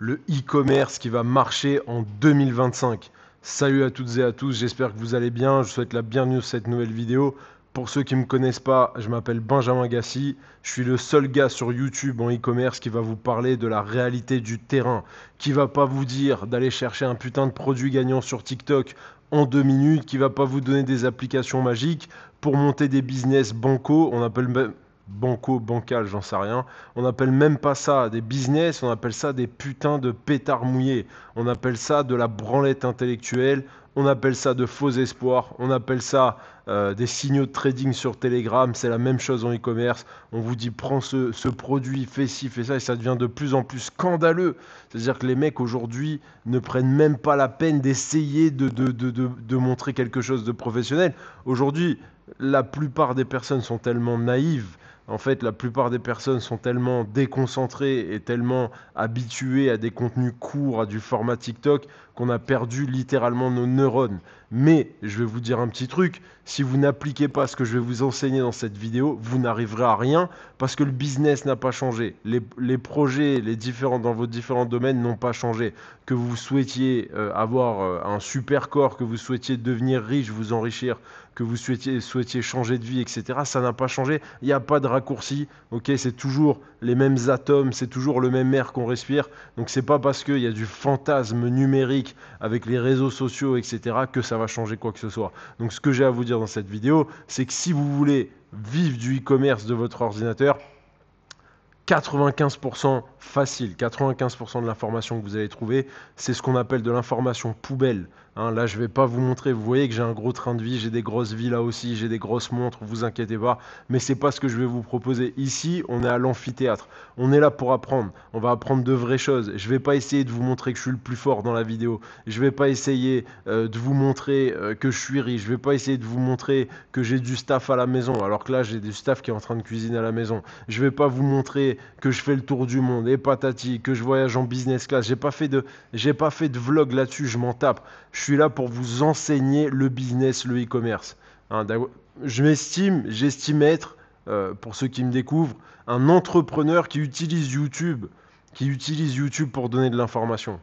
le e-commerce qui va marcher en 2025. Salut à toutes et à tous, j'espère que vous allez bien. Je vous souhaite la bienvenue sur cette nouvelle vidéo. Pour ceux qui ne me connaissent pas, je m'appelle Benjamin Gassi. Je suis le seul gars sur YouTube en e-commerce qui va vous parler de la réalité du terrain, qui va pas vous dire d'aller chercher un putain de produit gagnant sur TikTok en 2 minutes, qui va pas vous donner des applications magiques pour monter des business bancaux. On appelle même bancal, j'en sais rien. On appelle même pas ça des business, on appelle ça des putains de pétards mouillés. On appelle ça de la branlette intellectuelle. On appelle ça de faux espoirs. On appelle ça des signaux de trading sur Telegram. C'est la même chose en e-commerce. On vous dit prends ce produit, fais ci, fais ça, et ça devient de plus en plus scandaleux. C'est-à-dire que les mecs aujourd'hui ne prennent même pas la peine d'essayer de montrer quelque chose de professionnel. Aujourd'hui, la plupart des personnes sont tellement naïves. En fait, la plupart des personnes sont tellement déconcentrées et tellement habituées à des contenus courts, à du format TikTok, qu'on a perdu littéralement nos neurones. Mais je vais vous dire un petit truc, si vous n'appliquez pas ce que je vais vous enseigner dans cette vidéo, vous n'arriverez à rien parce que le business n'a pas changé. Les projets dans vos différents domaines n'ont pas changé. Que vous souhaitiez avoir un super corps, que vous souhaitiez devenir riche, vous enrichir, que vous souhaitiez changer de vie, etc. Ça n'a pas changé. Il n'y a pas de raccourci. Ok, c'est toujours les mêmes atomes, c'est toujours le même air qu'on respire. Donc c'est pas parce qu'il y a du fantasme numérique avec les réseaux sociaux, etc. que ça va changer quoi que ce soit. Donc ce que j'ai à vous dire dans cette vidéo, c'est que si vous voulez vivre du e-commerce de votre ordinateur, 95% facile, 95% de l'information que vous allez trouver, c'est ce qu'on appelle de l'information poubelle. Là, je ne vais pas vous montrer, vous voyez que j'ai un gros train de vie, j'ai des grosses villas aussi, j'ai des grosses montres, vous inquiétez pas, mais ce n'est pas ce que je vais vous proposer. Ici, on est à l'amphithéâtre, on est là pour apprendre, on va apprendre de vraies choses. Je ne vais pas essayer de vous montrer que je suis le plus fort dans la vidéo, je ne vais pas essayer de vous montrer que je suis riche, je ne vais pas essayer de vous montrer que j'ai du staff à la maison, alors que là, j'ai du staff qui est en train de cuisiner à la maison. Je ne vais pas vous montrer que je fais le tour du monde et patati, que je voyage en business class. J'ai pas fait de vlog là-dessus, je m'en tape. Je suis là pour vous enseigner le business, le e-commerce. J'estime être, pour ceux qui me découvrent, un entrepreneur qui utilise YouTube pour donner de l'information.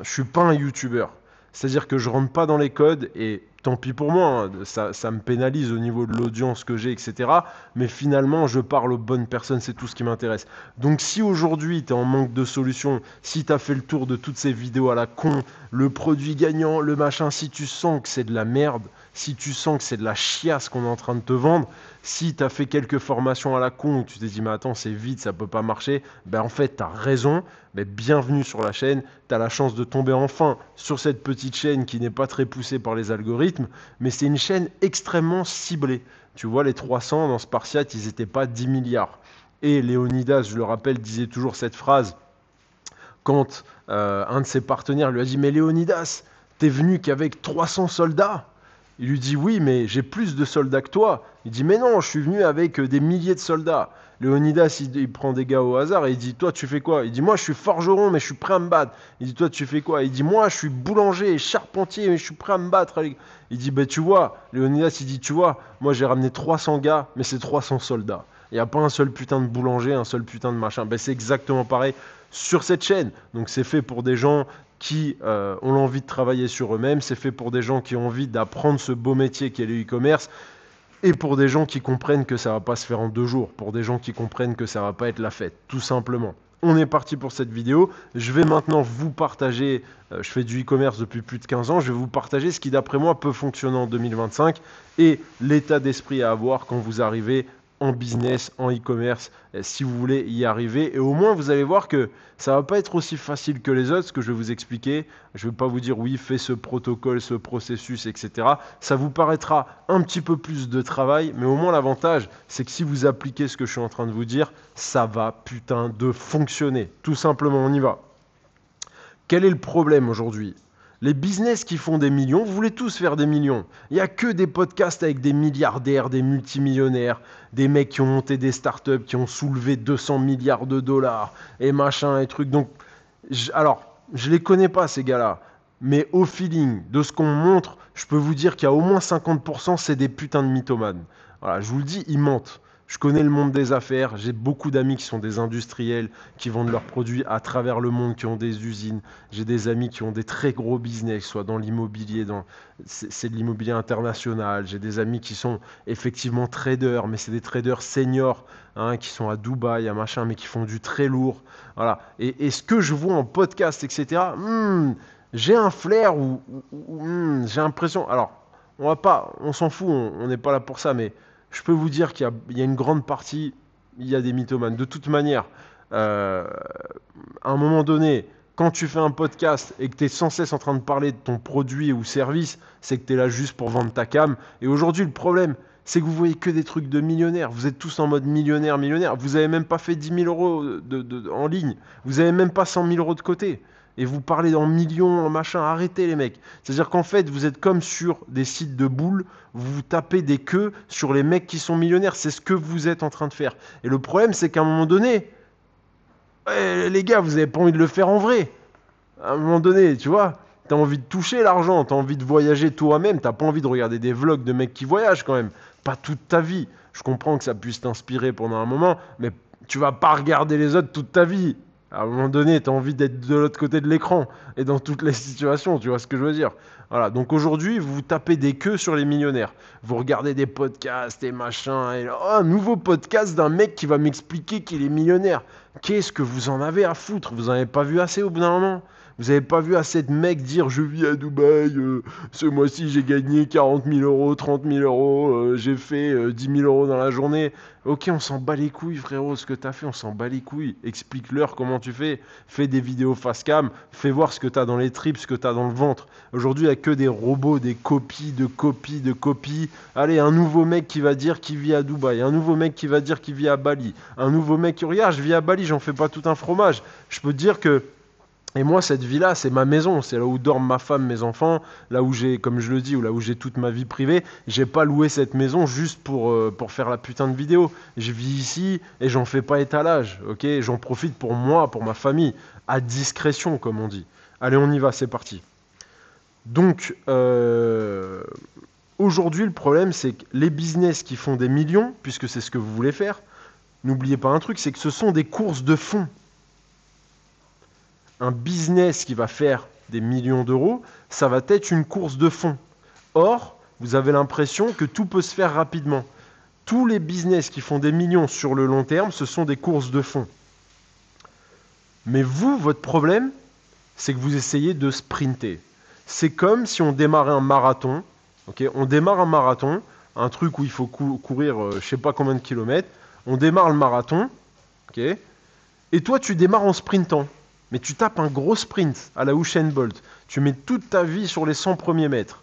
Je suis pas un YouTuber. C'est-à-dire que je rentre pas dans les codes et tant pis pour moi, ça me pénalise au niveau de l'audience que j'ai, etc. Mais finalement, je parle aux bonnes personnes, c'est tout ce qui m'intéresse. Donc si aujourd'hui, tu es en manque de solutions, si tu as fait le tour de toutes ces vidéos à la con, le produit gagnant, le machin, si tu sens que c'est de la merde, si tu sens que c'est de la chiasse qu'on est en train de te vendre, si tu as fait quelques formations à la con où tu t'es dit mais attends c'est vide, ça peut pas marcher, ben en fait tu as raison, mais bienvenue sur la chaîne, tu as la chance de tomber enfin sur cette petite chaîne qui n'est pas très poussée par les algorithmes, mais c'est une chaîne extrêmement ciblée. Tu vois les 300 dans Spartiate, ils n'étaient pas 10 milliards. Et Léonidas, je le rappelle, disait toujours cette phrase quand un de ses partenaires lui a dit mais Léonidas, t'es venu qu'avec 300 soldats? Il lui dit oui, mais j'ai plus de soldats que toi. Il dit mais non, je suis venu avec des milliers de soldats. Léonidas, il prend des gars au hasard et il dit toi tu fais quoi? Il dit moi je suis forgeron mais je suis prêt à me battre. Il dit toi tu fais quoi? Il dit moi je suis boulanger et charpentier mais je suis prêt à me battre. Il dit ben tu vois, Léonidas il dit tu vois, moi j'ai ramené 300 gars mais c'est 300 soldats. Il n'y a pas un seul putain de boulanger, un seul putain de machin. Ben, c'est exactement pareil sur cette chaîne. Donc c'est fait pour des gens qui ont l'envie de travailler sur eux-mêmes, c'est fait pour des gens qui ont envie d'apprendre ce beau métier qu'est le e-commerce, et pour des gens qui comprennent que ça ne va pas se faire en 2 jours, pour des gens qui comprennent que ça ne va pas être la fête, tout simplement. On est parti pour cette vidéo. Je vais maintenant vous partager, je fais du e-commerce depuis plus de 15 ans, je vais vous partager ce qui d'après moi peut fonctionner en 2025 et l'état d'esprit à avoir quand vous arrivez en business, en e-commerce, si vous voulez y arriver. Et au moins, vous allez voir que ça va pas être aussi facile que les autres, ce que je vais vous expliquer. Je ne vais pas vous dire, oui, fais ce protocole, ce processus, etc. Ça vous paraîtra un petit peu plus de travail, mais au moins, l'avantage, c'est que si vous appliquez ce que je suis en train de vous dire, ça va putain de fonctionner. Tout simplement, on y va. Quel est le problème aujourd'hui ? Les business qui font des millions, vous voulez tous faire des millions. Il n'y a que des podcasts avec des milliardaires, des multimillionnaires, des mecs qui ont monté des startups, qui ont soulevé 200 milliards de dollars et machin et trucs. Donc, je les connais pas ces gars-là, mais au feeling de ce qu'on me montre, je peux vous dire qu'il y a au moins 50%, c'est des putains de mythomanes. Voilà, je vous le dis, ils mentent. Je connais le monde des affaires, j'ai beaucoup d'amis qui sont des industriels, qui vendent leurs produits à travers le monde, qui ont des usines. J'ai des amis qui ont des très gros business, soit dans l'immobilier, c'est de l'immobilier international. J'ai des amis qui sont effectivement traders, mais c'est des traders seniors, hein, qui sont à Dubaï, à machin, mais qui font du très lourd. Voilà. Et ce que je vois en podcast, etc., j'ai un flair j'ai l'impression. Alors, on s'en fout, on n'est pas là pour ça, mais je peux vous dire qu'il y a une grande partie, il y a des mythomanes. De toute manière, euh, à un moment donné, quand tu fais un podcast et que tu es sans cesse en train de parler de ton produit ou service, c'est que tu es là juste pour vendre ta cam. Et aujourd'hui, le problème, c'est que vous voyez que des trucs de millionnaires. Vous êtes tous en mode millionnaire, millionnaire. Vous n'avez même pas fait 10 000 euros en ligne. Vous n'avez même pas 100 000 euros de côté. Et vous parlez en millions, en machin. Arrêtez les mecs. C'est-à-dire qu'en fait, vous êtes comme sur des sites de boules. Vous tapez des queues sur les mecs qui sont millionnaires. C'est ce que vous êtes en train de faire. Et le problème, c'est qu'à un moment donné, ouais, les gars, vous n'avez pas envie de le faire en vrai. À un moment donné, tu vois, t'as envie de toucher l'argent, t'as envie de voyager toi-même, t'as pas envie de regarder des vlogs de mecs qui voyagent quand même. Pas toute ta vie. Je comprends que ça puisse t'inspirer pendant un moment, mais tu vas pas regarder les autres toute ta vie. À un moment donné, t'as envie d'être de l'autre côté de l'écran et dans toutes les situations, tu vois ce que je veux dire. Voilà, donc aujourd'hui, vous tapez des queues sur les millionnaires. Vous regardez des podcasts et machin, et oh, un nouveau podcast d'un mec qui va m'expliquer qu'il est millionnaire. Qu'est-ce que vous en avez à foutre? Vous en avez pas vu assez au bout d'un moment? Vous avez pas vu assez de mecs dire je vis à Dubaï, ce mois-ci j'ai gagné 40 000 euros, 30 000 euros, j'ai fait 10 000 euros dans la journée. Ok, on s'en bat les couilles, frérot, ce que t'as fait, on s'en bat les couilles. Explique-leur comment tu fais. Fais des vidéos face cam, fais voir ce que t'as dans les tripes, ce que t'as dans le ventre. Aujourd'hui, il n'y a que des robots, des copies, de copies, de copies. Allez, un nouveau mec qui va dire qu'il vit à Dubaï, un nouveau mec qui va dire qu'il vit à Bali, un nouveau mec qui regarde, je vis à Bali, j'en fais pas tout un fromage. Je peux te dire que et moi, cette vie-là, c'est ma maison. C'est là où dorment ma femme, mes enfants, là où j'ai, comme je le dis, ou là où j'ai toute ma vie privée. J'ai pas loué cette maison juste pour faire la putain de vidéo. Je vis ici et j'en fais pas étalage, ok? J'en profite pour moi, pour ma famille, à discrétion, comme on dit. Allez, on y va, c'est parti. Donc, aujourd'hui, le problème, c'est que les business qui font des millions, puisque c'est ce que vous voulez faire, n'oubliez pas un truc, c'est que ce sont des courses de fond. Un business qui va faire des millions d'euros, ça va être une course de fond. Or, vous avez l'impression que tout peut se faire rapidement. Tous les business qui font des millions sur le long terme, ce sont des courses de fond. Mais vous, votre problème, c'est que vous essayez de sprinter. C'est comme si on démarrait un marathon. Okay, on démarre un marathon, un truc où il faut courir je ne sais pas combien de kilomètres. On démarre le marathon, okay, et toi tu démarres en sprintant. Mais tu tapes un gros sprint à la Usain Bolt. Tu mets toute ta vie sur les 100 premiers mètres.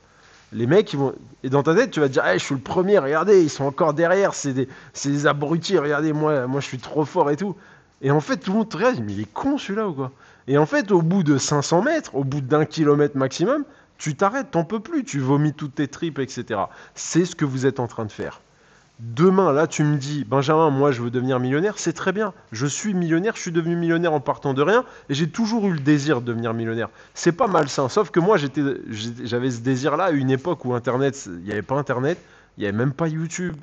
Les mecs, ils vont... Et dans ta tête, tu vas te dire hey, je suis le premier, regardez, ils sont encore derrière, c'est des abrutis, regardez, moi je suis trop fort et tout. Et en fait, tout le monde te regarde, mais il est con celui-là ou quoi? Et en fait, au bout de 500 mètres, au bout d'1 kilomètre maximum, tu t'arrêtes, t'en peux plus, tu vomis toutes tes tripes, etc. C'est ce que vous êtes en train de faire. Demain, là, tu me dis, Benjamin, moi, je veux devenir millionnaire, c'est très bien. Je suis millionnaire, je suis devenu millionnaire en partant de rien, et j'ai toujours eu le désir de devenir millionnaire. C'est pas malsain, sauf que moi, j'avais ce désir-là à une époque où Internet, il n'y avait pas Internet, il n'y avait même pas YouTube.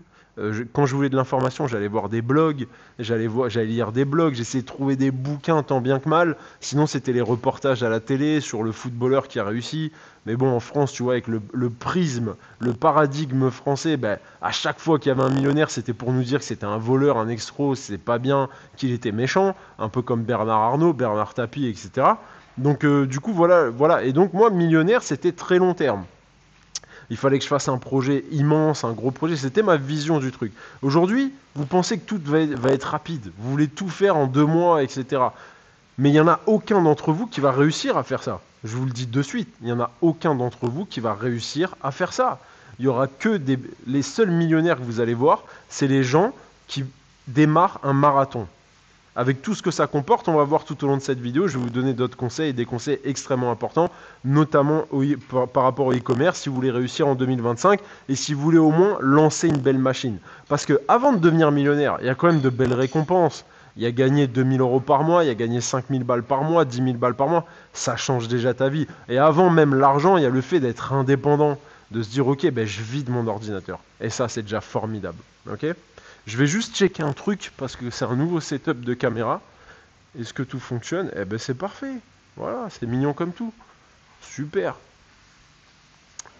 Quand je voulais de l'information, j'allais voir des blogs, j'allais lire des blogs, j'essayais de trouver des bouquins tant bien que mal. Sinon, c'était les reportages à la télé sur le footballeur qui a réussi. Mais bon, en France, tu vois, avec le prisme, le paradigme français, ben, à chaque fois qu'il y avait un millionnaire, c'était pour nous dire que c'était un voleur, un escroc, c'est pas bien, qu'il était méchant, un peu comme Bernard Arnault, Bernard Tapie, etc. Donc, du coup, voilà. Et donc, moi, millionnaire, c'était très long terme. Il fallait que je fasse un projet immense, un gros projet. C'était ma vision du truc. Aujourd'hui, vous pensez que tout va être rapide. Vous voulez tout faire en 2 mois, etc. Mais il n'y en a aucun d'entre vous qui va réussir à faire ça. Je vous le dis de suite. Il n'y en a aucun d'entre vous qui va réussir à faire ça. Il y aura que les seuls millionnaires que vous allez voir, c'est les gens qui démarrent un marathon. Avec tout ce que ça comporte, on va voir tout au long de cette vidéo. Je vais vous donner d'autres conseils, des conseils extrêmement importants, notamment par rapport au e-commerce, si vous voulez réussir en 2025 et si vous voulez au moins lancer une belle machine. Parce que avant de devenir millionnaire, il y a quand même de belles récompenses. Il y a gagné 2 000 euros par mois, il y a gagné 5 000 balles par mois, 10 000 balles par mois. Ça change déjà ta vie. Et avant même l'argent, il y a le fait d'être indépendant, de se dire ok, ben, je vis de mon ordinateur. Et ça, c'est déjà formidable. Ok ? Je vais juste checker un truc parce que c'est un nouveau setup de caméra. Est-ce que tout fonctionne? Eh ben c'est parfait. Voilà, c'est mignon comme tout. Super.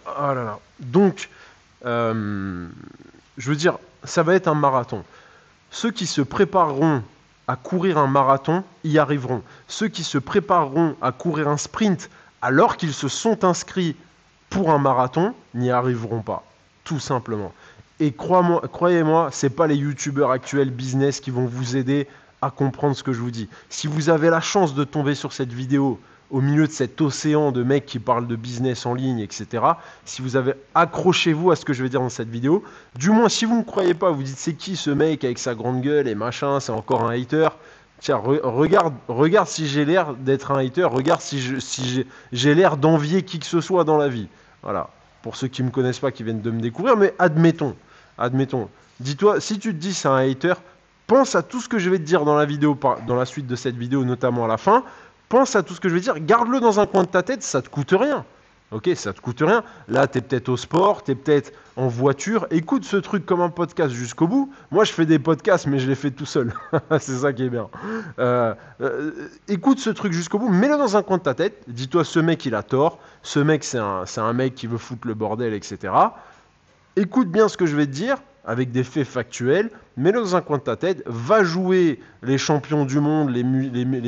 Ah là là. Donc, je veux dire, ça va être un marathon. Ceux qui se prépareront à courir un marathon y arriveront. Ceux qui se prépareront à courir un sprint alors qu'ils se sont inscrits pour un marathon n'y arriveront pas. Tout simplement. Et croyez-moi, ce n'est pas les youtubeurs actuels business qui vont vous aider à comprendre ce que je vous dis. Si vous avez la chance de tomber sur cette vidéo au milieu de cet océan de mecs qui parlent de business en ligne, etc., si vous avez, accrochez-vous à ce que je vais dire dans cette vidéo. Du moins, si vous ne me croyez pas, vous dites c'est qui ce mec avec sa grande gueule et machin, c'est encore un hater. Tiens, regarde si j'ai l'air d'être un hater, regarde si j'ai l'air d'envier qui que ce soit dans la vie. Voilà. Pour ceux qui ne me connaissent pas, qui viennent de me découvrir, mais admettons. Dis-toi, si tu te dis c'est un hater, pense à tout ce que je vais te dire dans la vidéo, dans la suite de cette vidéo, notamment à la fin. Pense à tout ce que je vais dire, garde-le dans un coin de ta tête, ça te coûte rien. Ok, ça te coûte rien. Là, tu es peut-être au sport, tu es peut-être en voiture. Écoute ce truc comme un podcast jusqu'au bout. Moi, je fais des podcasts, mais je les fais tout seul. C'est ça qui est bien. Écoute ce truc jusqu'au bout, mets-le dans un coin de ta tête. Dis-toi, ce mec, il a tort. Ce mec, c'est un mec qui veut foutre le bordel, etc. Écoute bien ce que je vais te dire, avec des faits factuels, mets-le dans un coin de ta tête, va jouer les champions du monde, les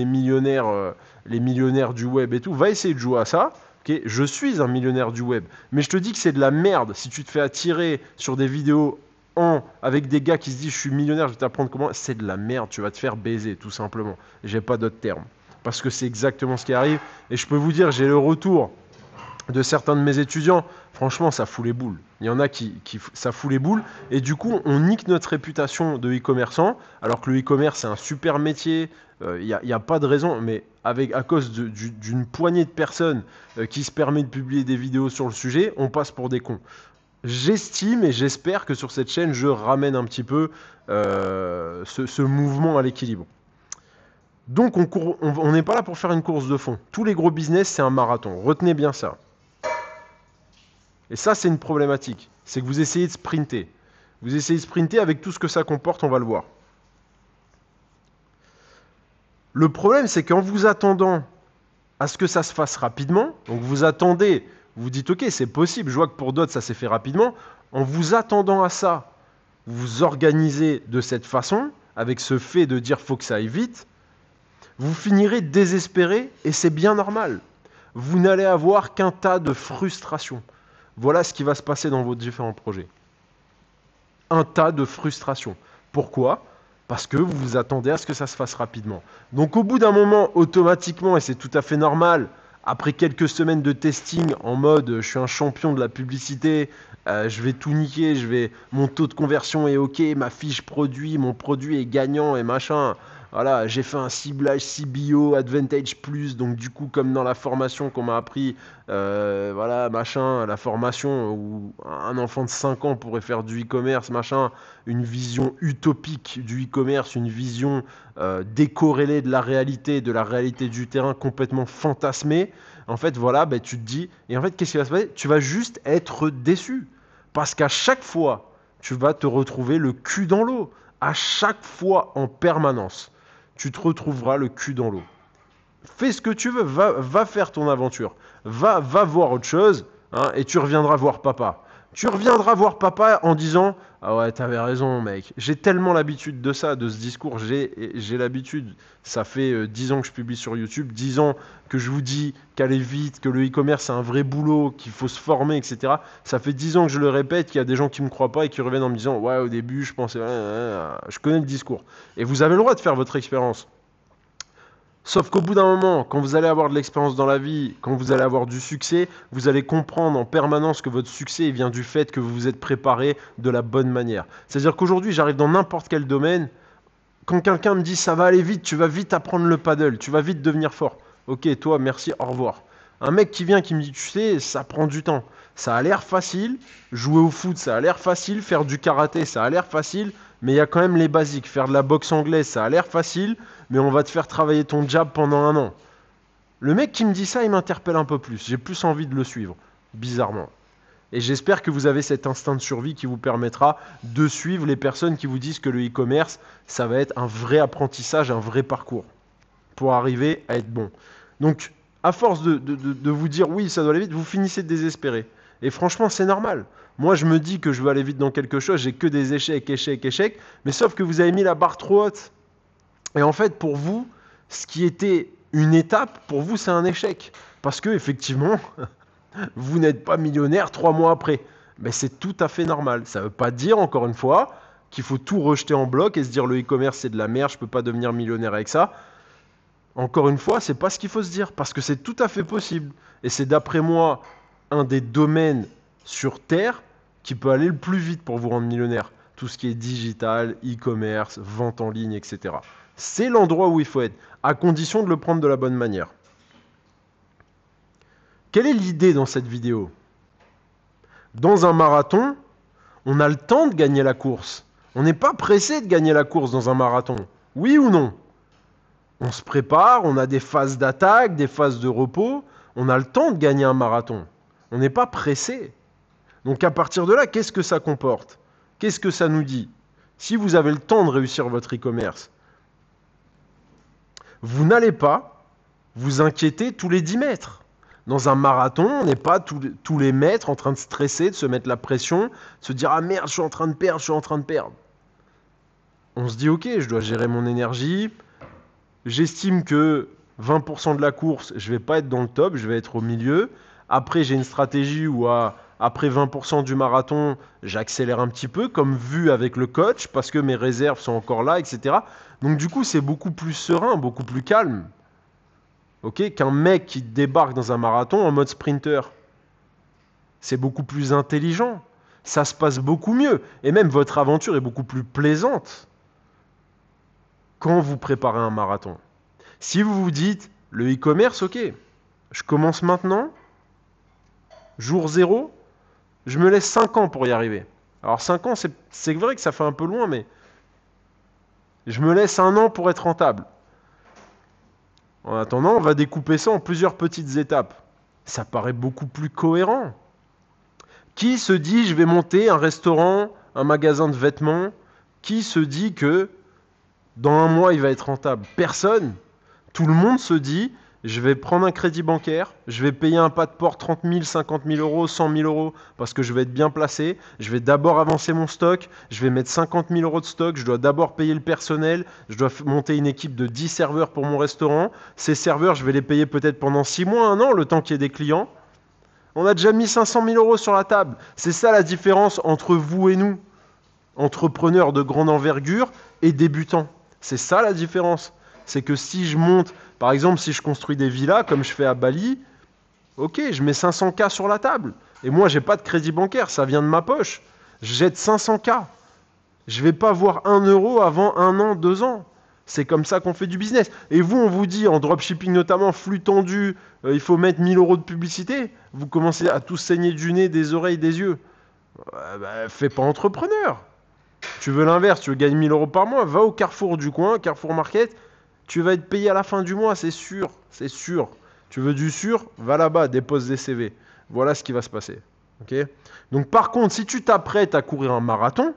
millionnaires du web et tout, va essayer de jouer à ça. Okay, je suis un millionnaire du web, mais je te dis que c'est de la merde si tu te fais attirer sur des vidéos avec des gars qui se disent je suis millionnaire, je vais t'apprendre comment. C'est de la merde, tu vas te faire baiser tout simplement. J'ai pas d'autre terme. Parce que c'est exactement ce qui arrive. Et je peux vous dire, j'ai le retour de certains de mes étudiants, franchement, ça fout les boules. Il y en a ça fout les boules. Et du coup, on nique notre réputation de e-commerçant, alors que le e-commerce, c'est un super métier. Il n'y a pas de raison, mais à cause d'une poignée de personnes qui se permet de publier des vidéos sur le sujet, on passe pour des cons. J'estime et j'espère que sur cette chaîne, je ramène un petit peu ce mouvement à l'équilibre. Donc, on n'est pas là pour faire une course de fond. Tous les gros business, c'est un marathon. Retenez bien ça. Et ça, c'est une problématique. C'est que vous essayez de sprinter. Vous essayez de sprinter avec tout ce que ça comporte, on va le voir. Le problème, c'est qu'en vous attendant à ce que ça se fasse rapidement, donc vous attendez, vous dites ok, c'est possible, je vois que pour d'autres, ça s'est fait rapidement. En vous attendant à ça, vous vous organisez de cette façon, avec ce fait de dire faut que ça aille vite, vous finirez désespéré et c'est bien normal. Vous n'allez avoir qu'un tas de frustration. Voilà ce qui va se passer dans vos différents projets. Un tas de frustration. Pourquoi ? Parce que vous vous attendez à ce que ça se fasse rapidement. Donc au bout d'un moment, automatiquement, et c'est tout à fait normal, après quelques semaines de testing en mode je suis un champion de la publicité, je vais tout niquer, mon taux de conversion est ok, ma fiche produit, mon produit est gagnant et machin. Voilà, j'ai fait un ciblage CBO, Advantage Plus, donc du coup, comme dans la formation qu'on m'a appris, voilà, machin, la formation où un enfant de 5 ans pourrait faire du e-commerce, machin, une vision utopique du e-commerce, une vision décorrélée de la réalité du terrain, complètement fantasmée. En fait, voilà, ben, tu te dis, et en fait, qu'est-ce qui va se passer ? Tu vas juste être déçu. Parce qu'à chaque fois, tu vas te retrouver le cul dans l'eau. À chaque fois, en permanence, tu te retrouveras le cul dans l'eau. Fais ce que tu veux, va faire ton aventure. Va voir autre chose, hein, et tu reviendras voir papa. Tu reviendras voir papa en disant « Ah ouais, t'avais raison, mec. J'ai tellement l'habitude de ça, de ce discours. J'ai l'habitude. Ça fait 10 ans que je publie sur YouTube, 10 ans que je vous dis qu'aller vite, que le e-commerce, c'est un vrai boulot, qu'il faut se former, etc. Ça fait 10 ans que je le répète, qu'il y a des gens qui ne me croient pas et qui reviennent en me disant « Ouais, au début, je pensais... Je connais le discours. » Et vous avez le droit de faire votre expérience. Sauf qu'au bout d'un moment, quand vous allez avoir de l'expérience dans la vie, quand vous allez avoir du succès, vous allez comprendre en permanence que votre succès vient du fait que vous vous êtes préparé de la bonne manière. C'est-à-dire qu'aujourd'hui, j'arrive dans n'importe quel domaine, quand quelqu'un me dit ça va aller vite, tu vas vite apprendre le paddle, tu vas vite devenir fort. Ok, toi, merci, au revoir. Un mec qui vient qui me dit, tu sais, ça prend du temps. Ça a l'air facile, jouer au foot, ça a l'air facile, faire du karaté, ça a l'air facile, mais il y a quand même les basiques. Faire de la boxe anglaise, ça a l'air facile, mais on va te faire travailler ton jab pendant 1 an. Le mec qui me dit ça, il m'interpelle un peu plus. J'ai plus envie de le suivre, bizarrement. Et j'espère que vous avez cet instinct de survie qui vous permettra de suivre les personnes qui vous disent que le e-commerce, ça va être un vrai apprentissage, un vrai parcours pour arriver à être bon. Donc, à force de vous dire oui, ça doit aller vite, vous finissez de désespérer. Et franchement, c'est normal. Moi, je me dis que je veux aller vite dans quelque chose, j'ai que des échecs, échecs, échecs, mais sauf que vous avez mis la barre trop haute. Et en fait, pour vous, ce qui était une étape, pour vous, c'est un échec. Parce que, effectivement, vous n'êtes pas millionnaire 3 mois après. Mais c'est tout à fait normal. Ça ne veut pas dire, encore une fois, qu'il faut tout rejeter en bloc et se dire le e-commerce, c'est de la merde, je ne peux pas devenir millionnaire avec ça. Encore une fois, c'est pas ce qu'il faut se dire, parce que c'est tout à fait possible. Et c'est d'après moi un des domaines sur Terre qui peut aller le plus vite pour vous rendre millionnaire. Tout ce qui est digital, e-commerce, vente en ligne, etc. C'est l'endroit où il faut être, à condition de le prendre de la bonne manière. Quelle est l'idée dans cette vidéo? Dans un marathon, on a le temps de gagner la course. On n'est pas pressé de gagner la course dans un marathon. Oui ou non? On se prépare, on a des phases d'attaque, des phases de repos. On a le temps de gagner un marathon. On n'est pas pressé. Donc à partir de là, qu'est-ce que ça comporte? Qu'est-ce que ça nous dit? Si vous avez le temps de réussir votre e-commerce, vous n'allez pas vous inquiéter tous les 10 mètres. Dans un marathon, on n'est pas tous les mètres en train de stresser, de se mettre la pression, de se dire « Ah merde, je suis en train de perdre, je suis en train de perdre ». On se dit « Ok, je dois gérer mon énergie. J'estime que 20% de la course, je ne vais pas être dans le top, je vais être au milieu. Après, j'ai une stratégie où après 20% du marathon, j'accélère un petit peu, comme vu avec le coach, parce que mes réserves sont encore là, etc. » Donc du coup, c'est beaucoup plus serein, beaucoup plus calme. Qu'un mec qui débarque dans un marathon en mode sprinter. C'est beaucoup plus intelligent. Ça se passe beaucoup mieux. Et même votre aventure est beaucoup plus plaisante quand vous préparez un marathon. Si vous vous dites, le e-commerce, ok, je commence maintenant, jour 0, je me laisse 5 ans pour y arriver. Alors 5 ans, c'est vrai que ça fait un peu loin, mais je me laisse 1 an pour être rentable. En attendant, on va découper ça en plusieurs petites étapes. Ça paraît beaucoup plus cohérent. Qui se dit, je vais monter un restaurant, un magasin de vêtements? Qui se dit que dans 1 mois, il va être rentable? Personne. Tout le monde se dit, je vais prendre un crédit bancaire, je vais payer un pas de port 30 000, 50 000 euros, 100 000 euros, parce que je vais être bien placé. Je vais d'abord avancer mon stock, je vais mettre 50 000 euros de stock, je dois d'abord payer le personnel, je dois monter une équipe de 10 serveurs pour mon restaurant. Ces serveurs, je vais les payer peut-être pendant 6 mois, 1 an, le temps qu'il y ait des clients. On a déjà mis 500 000 euros sur la table. C'est ça la différence entre vous et nous, entrepreneurs de grande envergure et débutants. C'est ça la différence. C'est que si je monte, par exemple, si je construis des villas comme je fais à Bali, ok, je mets 500K sur la table. Et moi, j'ai pas de crédit bancaire, ça vient de ma poche. Je jette 500K. Je vais pas voir 1 euro avant 1 an, 2 ans. C'est comme ça qu'on fait du business. Et vous, on vous dit, en dropshipping notamment, flux tendu, il faut mettre 1000 euros de publicité. Vous commencez à tous saigner du nez, des oreilles, des yeux. Fais pas entrepreneur. Tu veux l'inverse, tu veux gagner 1000 euros par mois, va au Carrefour du coin, Carrefour Market. Tu vas être payé à la fin du mois, c'est sûr, c'est sûr. Tu veux du sûr, va là-bas, dépose des CV. Voilà ce qui va se passer. Okay. Donc par contre, si tu t'apprêtes à courir un marathon,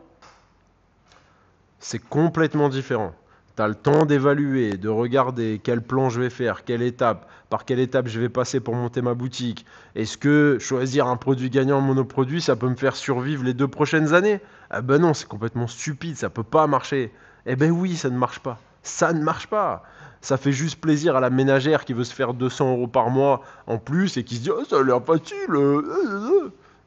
c'est complètement différent. Tu as le temps d'évaluer, de regarder quel plan je vais faire, quelle étape, par quelle étape je vais passer pour monter ma boutique. Est-ce que choisir un produit gagnant en monoproduit, ça peut me faire survivre les 2 prochaines années? Ah ben non, c'est complètement stupide, ça peut pas marcher. Eh ben oui, ça ne marche pas. Ça ne marche pas. Ça fait juste plaisir à la ménagère qui veut se faire 200 euros par mois en plus et qui se dit « Oh, ça a l'air facile !»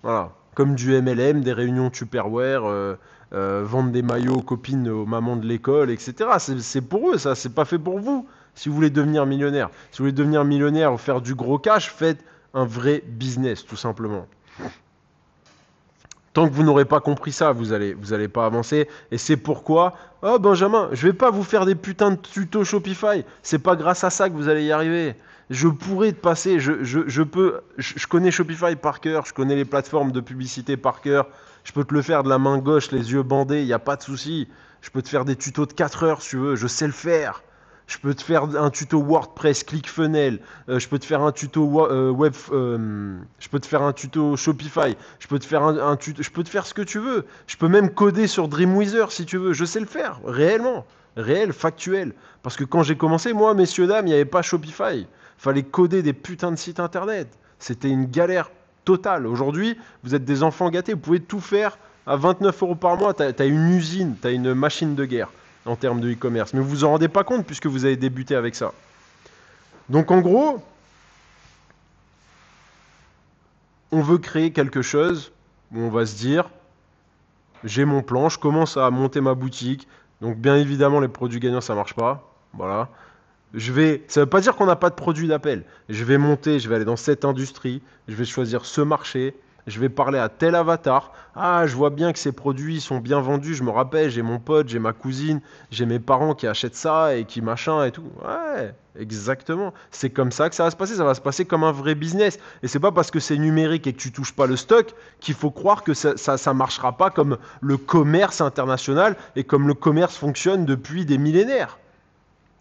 Voilà. Comme du MLM, des réunions Tupperware, vendre des maillots aux copines, aux mamans de l'école, etc. C'est pour eux, ça. C'est pas fait pour vous. Si vous voulez devenir millionnaire. Si vous voulez devenir millionnaire ou faire du gros cash, faites un vrai business, tout simplement. Tant que vous n'aurez pas compris ça, vous allez pas avancer. Et c'est pourquoi, oh Benjamin, je vais pas vous faire des putains de tutos Shopify. C'est pas grâce à ça que vous allez y arriver. Je pourrais te passer, je connais Shopify par cœur, je connais les plateformes de publicité par cœur. Je peux te le faire de la main gauche, les yeux bandés, il n'y a pas de souci. Je peux te faire des tutos de 4 heures si tu veux, je sais le faire. Je peux te faire un tuto WordPress, ClickFunnels. Je peux te faire un tuto je peux te faire un tuto Shopify. Je peux te faire un tuto. Je peux te faire ce que tu veux. Je peux même coder sur Dreamweaver si tu veux. Je sais le faire, réellement, réel, factuel. Parce que quand j'ai commencé, moi, messieurs dames, il n'y avait pas Shopify. Fallait coder des putains de sites internet. C'était une galère totale. Aujourd'hui, vous êtes des enfants gâtés. Vous pouvez tout faire à 29 euros par mois. T'as une usine, t'as une machine de guerre en termes de e-commerce. Mais vous vous en rendez pas compte puisque vous avez débuté avec ça. Donc en gros, on veut créer quelque chose où on va se dire, j'ai mon plan, je commence à monter ma boutique. Donc bien évidemment, les produits gagnants, ça marche pas. Voilà. Ça ne veut pas dire qu'on n'a pas de produit d'appel. Je vais monter, je vais aller dans cette industrie, je vais choisir ce marché, je vais parler à tel avatar. Ah, je vois bien que ces produits sont bien vendus. Je me rappelle, j'ai mon pote, j'ai ma cousine, j'ai mes parents qui achètent ça et qui machin et tout. Ouais, exactement. C'est comme ça que ça va se passer. Ça va se passer comme un vrai business. Et c'est pas parce que c'est numérique et que tu touches pas le stock qu'il faut croire que ça marchera pas comme le commerce international et comme le commerce fonctionne depuis des millénaires.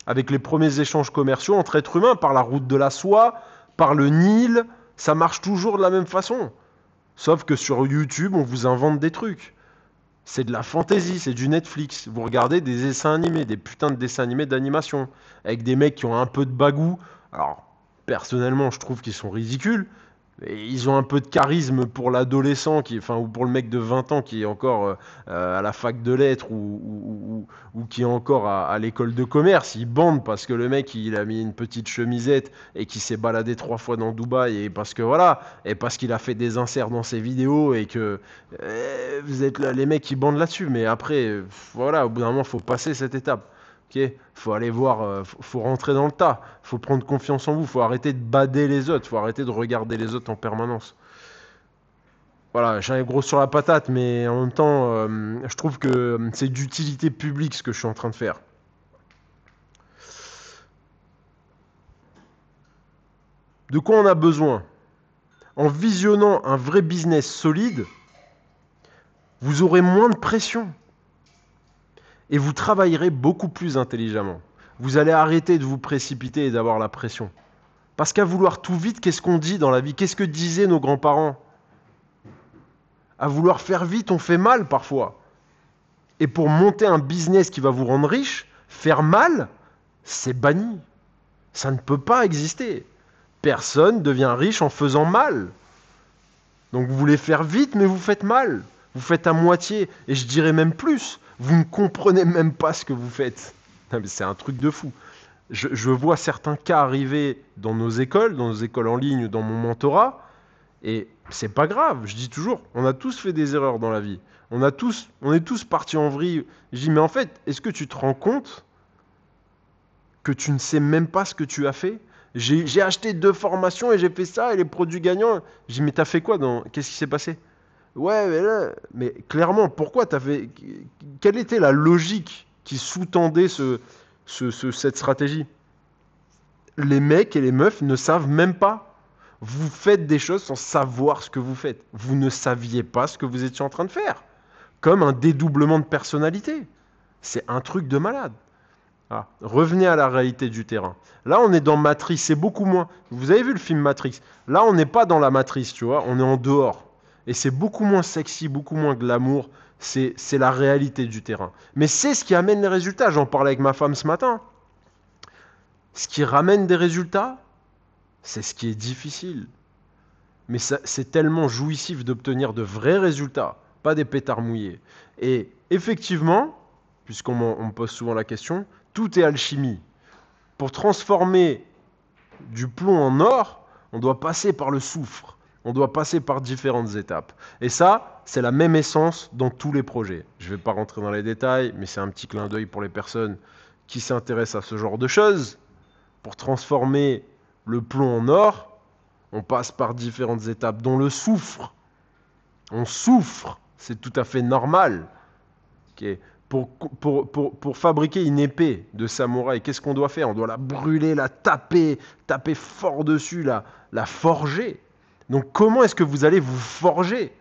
Avec les premiers échanges commerciaux entre êtres humains, par la route de la soie, par le Nil, ça marche toujours de la même façon. Sauf que sur YouTube, on vous invente des trucs. C'est de la fantaisie, c'est du Netflix. Vous regardez des dessins animés, des putains de dessins animés d'animation, avec des mecs qui ont un peu de bagou. Alors, personnellement, je trouve qu'ils sont ridicules. Et ils ont un peu de charisme pour l'adolescent, ou pour le mec de 20 ans qui est encore à la fac de lettres ou qui est encore à l'école de commerce. Ils bandent parce que le mec il a mis une petite chemisette et qui s'est baladé 3 fois dans Dubaï et parce que voilà, et parce qu'il a fait des inserts dans ses vidéos et que vous êtes là, les mecs qui bandent là-dessus. Mais après, voilà, au bout d'un moment, il faut passer cette étape. Ok, faut aller voir, faut rentrer dans le tas, faut prendre confiance en vous, faut arrêter de bader les autres, faut arrêter de regarder les autres en permanence. Voilà, j'ai un gros sur la patate, mais en même temps, je trouve que c'est d'utilité publique ce que je suis en train de faire. De quoi on a besoin? En visionnant un vrai business solide, vous aurez moins de pression et vous travaillerez beaucoup plus intelligemment. Vous allez arrêter de vous précipiter et d'avoir la pression. Parce qu'à vouloir tout vite, qu'est-ce qu'on dit dans la vie? Qu'est-ce que disaient nos grands-parents? À vouloir faire vite, on fait mal parfois. Et pour monter un business qui va vous rendre riche, faire mal, c'est banni. Ça ne peut pas exister. Personne devient riche en faisant mal. Donc vous voulez faire vite, mais vous faites mal. Vous faites à moitié. Et je dirais même plus. Vous ne comprenez même pas ce que vous faites. C'est un truc de fou. Je vois certains cas arriver dans nos écoles en ligne, dans mon mentorat, et c'est pas grave. Je dis toujours, on a tous fait des erreurs dans la vie. On est tous partis en vrille. Je dis, mais en fait, est-ce que tu te rends compte que tu ne sais même pas ce que tu as fait? J'ai acheté 2 formations et j'ai fait ça et les produits gagnants. Je dis, mais t'as fait quoi Qu'est-ce qui s'est passé? Ouais, mais clairement, pourquoi t'as fait? Quelle était la logique qui sous-tendait cette stratégie? Les mecs et les meufs ne savent même pas. Vous faites des choses sans savoir ce que vous faites. Vous ne saviez pas ce que vous étiez en train de faire. Comme un dédoublement de personnalité. C'est un truc de malade. Ah, revenez à la réalité du terrain. Là, on est dans Matrix, c'est beaucoup moins. Vous avez vu le film Matrix? Là, on n'est pas dans la matrice, tu vois, on est en dehors. Et c'est beaucoup moins sexy, beaucoup moins glamour. C'est la réalité du terrain. Mais c'est ce qui amène les résultats. J'en parlais avec ma femme ce matin. Ce qui ramène des résultats, c'est ce qui est difficile. Mais c'est tellement jouissif d'obtenir de vrais résultats, pas des pétards mouillés. Et effectivement, puisqu'on me pose souvent la question, tout est alchimie. Pour transformer du plomb en or, on doit passer par le soufre. On doit passer par différentes étapes. Et ça, c'est la même essence dans tous les projets. Je ne vais pas rentrer dans les détails, mais c'est un petit clin d'œil pour les personnes qui s'intéressent à ce genre de choses. Pour transformer le plomb en or, on passe par différentes étapes, dont le soufre. On souffre, c'est tout à fait normal. Okay. Pour fabriquer une épée de samouraï, qu'est-ce qu'on doit faire? On doit la brûler, la taper fort dessus, la forger. Donc comment est-ce que vous allez vous forger?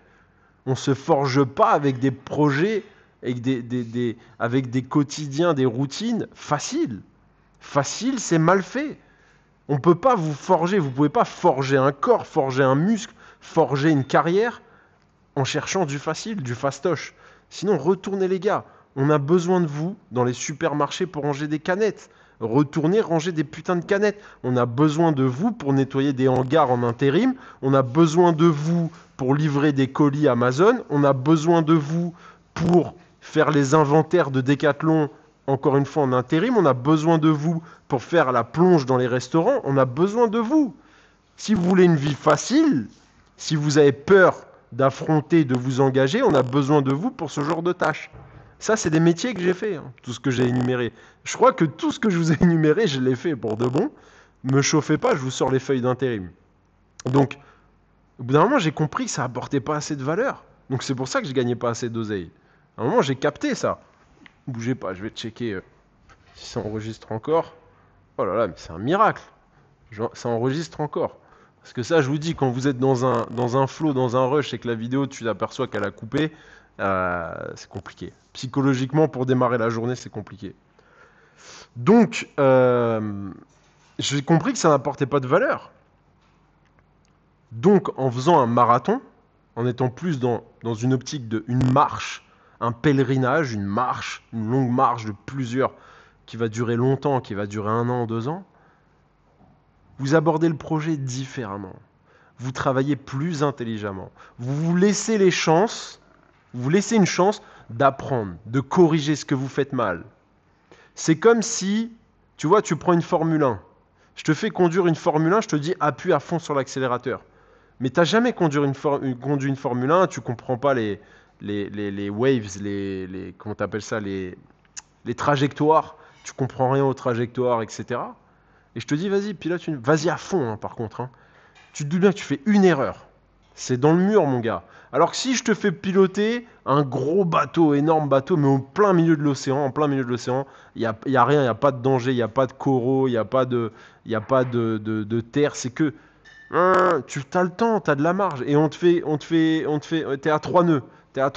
On ne se forge pas avec des projets, avec des quotidiens, des routines faciles. Facile, c'est mal fait. On peut pas vous forger, vous pouvez pas forger un corps, forger un muscle, forger une carrière en cherchant du facile, du fastoche. Sinon, retournez les gars. On a besoin de vous dans les supermarchés pour ranger des canettes. Retournez ranger des putains de canettes. On a besoin de vous pour nettoyer des hangars en intérim. On a besoin de vous pour livrer des colis Amazon. On a besoin de vous pour faire les inventaires de Decathlon, encore une fois en intérim. On a besoin de vous pour faire la plonge dans les restaurants. On a besoin de vous. Si vous voulez une vie facile, si vous avez peur d'affronter, de vous engager, on a besoin de vous pour ce genre de tâches. Ça, c'est des métiers que j'ai fait, hein, tout ce que j'ai énuméré. Je crois que tout ce que je vous ai énuméré, je l'ai fait pour de bon. Me chauffez pas, je vous sors les feuilles d'intérim. Donc, au bout d'un moment, j'ai compris que ça apportait pas assez de valeur. Donc, c'est pour ça que je gagnais pas assez d'oseille. À un moment, j'ai capté ça. Bougez pas, je vais checker si ça enregistre encore. Oh là là, mais c'est un miracle. Ça enregistre encore. Parce que ça, je vous dis, quand vous êtes dans un flow, dans un rush et que la vidéo, tu t'aperçois qu'elle a coupé, c'est compliqué. Psychologiquement, pour démarrer la journée, c'est compliqué. Donc, j'ai compris que ça n'apportait pas de valeur. Donc, en faisant un marathon, en étant plus dans une optique d'une marche, un pèlerinage, une marche, une longue marche de plusieurs, qui va durer longtemps, qui va durer 1 an, 2 ans, vous abordez le projet différemment. Vous travaillez plus intelligemment. Vous vous laissez une chance d'apprendre, de corriger ce que vous faites mal. C'est comme si, tu vois, tu prends une Formule 1. Je te fais conduire une Formule 1, je te dis appuie à fond sur l'accélérateur. Mais tu n'as jamais conduit une Formule 1, tu ne comprends pas les waves, comment t'appelles ça, les trajectoires. Tu comprends rien aux trajectoires, etc. Et je te dis, vas-y, pilote vas-y à fond, hein, par contre. Hein. Tu te doutes bien que tu fais une erreur. C'est dans le mur, mon gars. Alors que si je te fais piloter un gros bateau, énorme bateau, mais au plein milieu de l'océan, en plein milieu de l'océan, il n'y a rien, il n'y a pas de danger, il n'y a pas de coraux, il n'y a pas de terre. C'est que tu as le temps, tu as de la marge. Et t'es à 3 nœuds. T'es à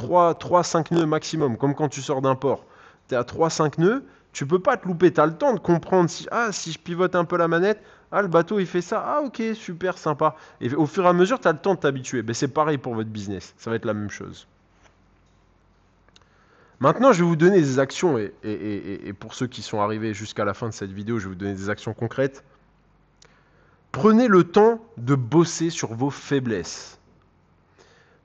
5 nœuds maximum, comme quand tu sors d'un port. T'es à 5 nœuds. Tu peux pas te louper, tu as le temps de comprendre si je pivote un peu la manette, le bateau il fait ça, ok, super, sympa. Et au fur et à mesure, tu as le temps de t'habituer. Ben, c'est pareil pour votre business, ça va être la même chose. Maintenant, je vais vous donner des actions, et pour ceux qui sont arrivés jusqu'à la fin de cette vidéo, je vais vous donner des actions concrètes. Prenez le temps de bosser sur vos faiblesses.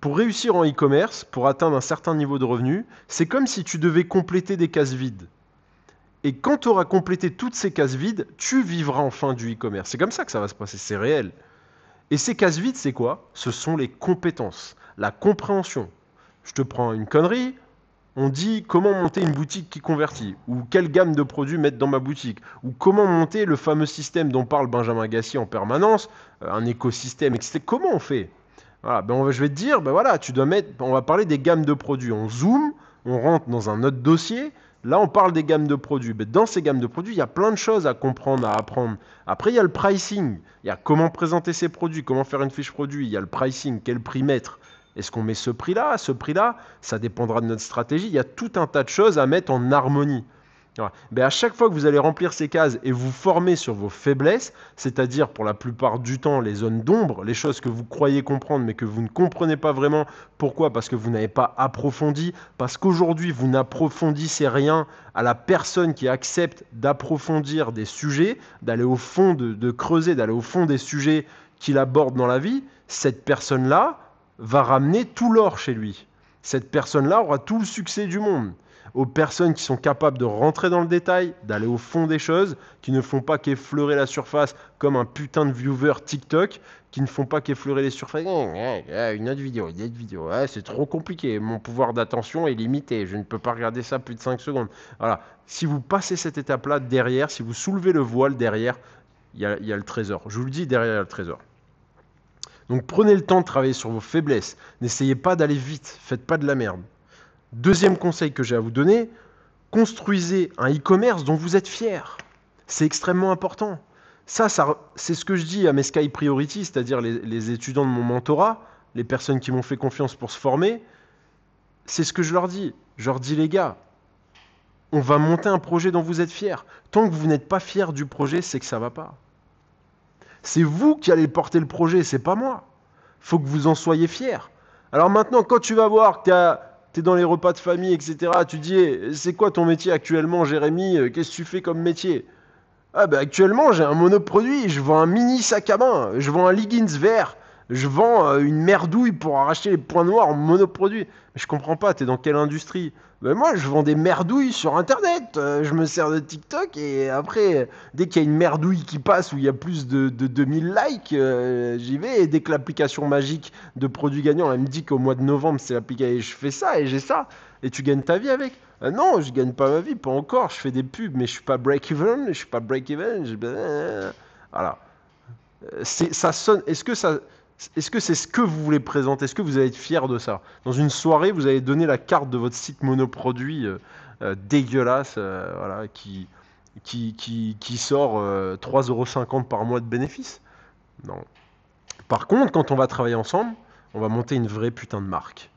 Pour réussir en e-commerce, pour atteindre un certain niveau de revenu, c'est comme si tu devais compléter des cases vides. Et quand tu auras complété toutes ces cases vides, tu vivras enfin du e-commerce. C'est comme ça que ça va se passer, c'est réel. Et ces cases vides, c'est quoi? Ce sont les compétences, la compréhension. Je te prends une connerie, on dit comment monter une boutique qui convertit, ou quelle gamme de produits mettre dans ma boutique, ou comment monter le fameux système dont parle Benjamin Gassier en permanence, un écosystème, etc. Comment on fait? Voilà, je vais te dire, voilà, on va parler des gammes de produits. On zoome, on rentre dans un autre dossier. Là, on parle des gammes de produits. Mais dans ces gammes de produits, il y a plein de choses à comprendre, à apprendre. Après, il y a le pricing. Il y a comment présenter ces produits, comment faire une fiche produit. Il y a le pricing, quel prix mettre. Est-ce qu'on met ce prix-là, ça dépendra de notre stratégie. Il y a tout un tas de choses à mettre en harmonie. À chaque fois que vous allez remplir ces cases et vous former sur vos faiblesses, c'est-à-dire pour la plupart du temps les zones d'ombre, les choses que vous croyez comprendre mais que vous ne comprenez pas vraiment. Pourquoi? Parce que vous n'avez pas approfondi, parce qu'aujourd'hui vous n'approfondissez rien à la personne qui accepte d'approfondir des sujets, d'aller au fond, de creuser, d'aller au fond des sujets qu'il aborde dans la vie. Cette personne-là va ramener tout l'or chez lui. Cette personne-là aura tout le succès du monde. Aux personnes qui sont capables de rentrer dans le détail, d'aller au fond des choses, qui ne font pas qu'effleurer la surface comme un putain de viewer TikTok, qui ne font pas qu'effleurer les surfaces. Une autre vidéo, c'est trop compliqué, mon pouvoir d'attention est limité, je ne peux pas regarder ça plus de 5 secondes. Voilà. Si vous passez cette étape-là derrière, si vous soulevez le voile derrière, il y a le trésor. Je vous le dis, derrière il y a le trésor. Donc prenez le temps de travailler sur vos faiblesses. N'essayez pas d'aller vite, faites pas de la merde. Deuxième conseil que j'ai à vous donner, construisez un e-commerce dont vous êtes fier. C'est extrêmement important. Ça, c'est ce que je dis à mes Sky Priority, c'est-à-dire les étudiants de mon mentorat, les personnes qui m'ont fait confiance pour se former. C'est ce que je leur dis. Je leur dis, les gars, On va monter un projet dont vous êtes fier. Tant que vous n'êtes pas fier du projet, c'est que ça va pas. C'est vous qui allez porter le projet, c'est pas moi. Faut que vous en soyez fiers. Alors maintenant, quand tu vas voir que tu es dans les repas de famille, etc., tu dis, c'est quoi ton métier actuellement, Jérémy? Qu'est-ce que tu fais comme métier? Ah ben actuellement, j'ai un monoproduit, je vends un mini sac à main, je vends un leggings vert, je vends une merdouille pour arracher les points noirs en monoproduit. Mais je comprends pas, t'es dans quelle industrie? Ben moi, je vends des merdouilles sur Internet. Je me sers de TikTok et après, dès qu'il y a une merdouille qui passe où il y a plus de 2000 likes, j'y vais. Et dès que l'application magique de produits gagnants, elle me dit qu'au mois de novembre, c'est l'application, je fais ça et j'ai ça. Et tu gagnes ta vie avec. Non, je gagne pas ma vie, pas encore. Je fais des pubs, mais je suis pas break-even. Je suis pas break-even. Voilà. Ça sonne. Est-ce que c'est ce que vous voulez présenter? Est-ce que vous allez être fier de ça? Dans une soirée, vous allez donner la carte de votre site monoproduit dégueulasse, voilà, qui sort 3,50 € par mois de bénéfices? Non. Par contre, quand on va travailler ensemble, on va monter une vraie putain de marque.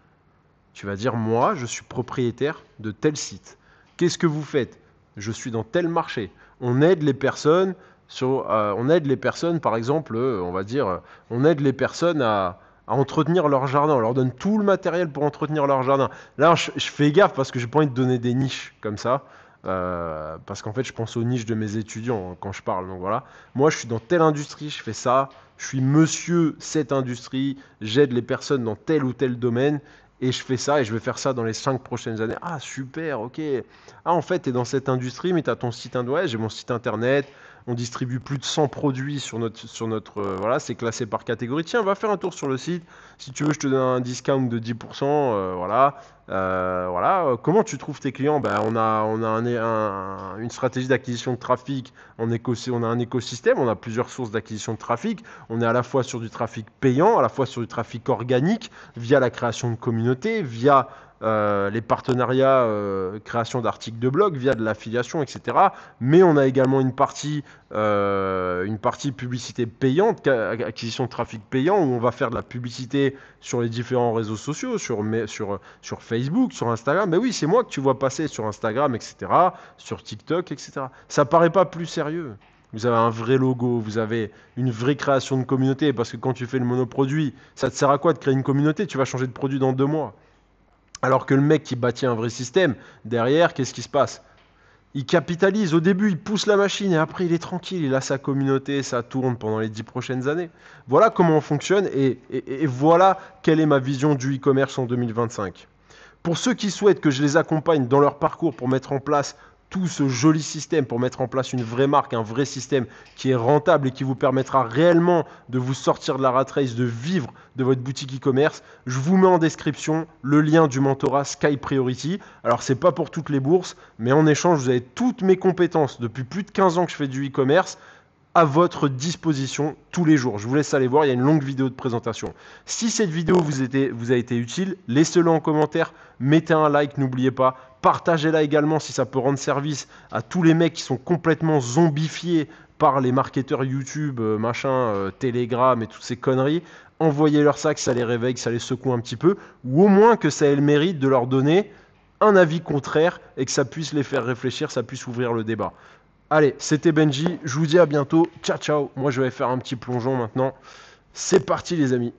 Tu vas dire, moi, je suis propriétaire de tel site. Qu'est-ce que vous faites? Je suis dans tel marché. On aide les personnes par exemple, on va dire, on aide les personnes à entretenir leur jardin. On leur donne tout le matériel pour entretenir leur jardin. Là, je fais gaffe parce que j'ai pas envie de donner des niches comme ça. Parce qu'en fait, je pense aux niches de mes étudiants quand je parle. Donc voilà. Moi, je suis dans telle industrie, je fais ça. Je suis monsieur cette industrie. J'aide les personnes dans tel ou tel domaine. Et je fais ça et je vais faire ça dans les 5 prochaines années. Ah, super, ok. Ah, en fait, tu es dans cette industrie, mais tu as ton site internet. Ouais, j'ai mon site internet. On distribue plus de 100 produits sur notre voilà, c'est classé par catégorie. Tiens, va faire un tour sur le site. Si tu veux, je te donne un discount de 10%. Voilà. Voilà. Comment tu trouves tes clients? Ben, on a une stratégie d'acquisition de trafic. On a un écosystème. On a plusieurs sources d'acquisition de trafic. On est à la fois sur du trafic payant, à la fois sur du trafic organique, via la création de communautés, via les partenariats, création d'articles de blog, via de l'affiliation, etc. Mais on a également une partie publicité payante, acquisition de trafic payant, où on va faire de la publicité sur les différents réseaux sociaux, sur Facebook, sur Instagram. Mais oui, c'est moi que tu vois passer sur Instagram, etc., sur TikTok, etc. Ça paraît pas plus sérieux. Vous avez un vrai logo, vous avez une vraie création de communauté, parce que quand tu fais le monoproduit, ça te sert à quoi de créer une communauté? Tu vas changer de produit dans 2 mois. Alors que le mec qui bâtit un vrai système, derrière, qu'est-ce qui se passe? Il capitalise. Au début, il pousse la machine et après, il est tranquille. Il a sa communauté, ça tourne pendant les 10 prochaines années. Voilà comment on fonctionne et voilà quelle est ma vision du e-commerce en 2025. Pour ceux qui souhaitent que je les accompagne dans leur parcours pour mettre en place tout ce joli système, pour mettre en place une vraie marque, un vrai système qui est rentable et qui vous permettra réellement de vous sortir de la rat race, de vivre de votre boutique e-commerce, je vous mets en description le lien du mentorat Sky Priority. Alors, c'est pas pour toutes les bourses, mais en échange, vous avez toutes mes compétences depuis plus de 15 ans que je fais du e-commerce à votre disposition tous les jours. Je vous laisse aller voir, il y a une longue vidéo de présentation. Si cette vidéo vous a été utile, laissez-le en commentaire, mettez un like, n'oubliez pas, partagez-la également si ça peut rendre service à tous les mecs qui sont complètement zombifiés par les marketeurs YouTube, Telegram et toutes ces conneries. Envoyez-leur ça, que ça les réveille, que ça les secoue un petit peu, ou au moins que ça ait le mérite de leur donner un avis contraire et que ça puisse les faire réfléchir, ça puisse ouvrir le débat. Allez, c'était Benji, je vous dis à bientôt, ciao ciao, moi je vais faire un petit plongeon maintenant, c'est parti les amis.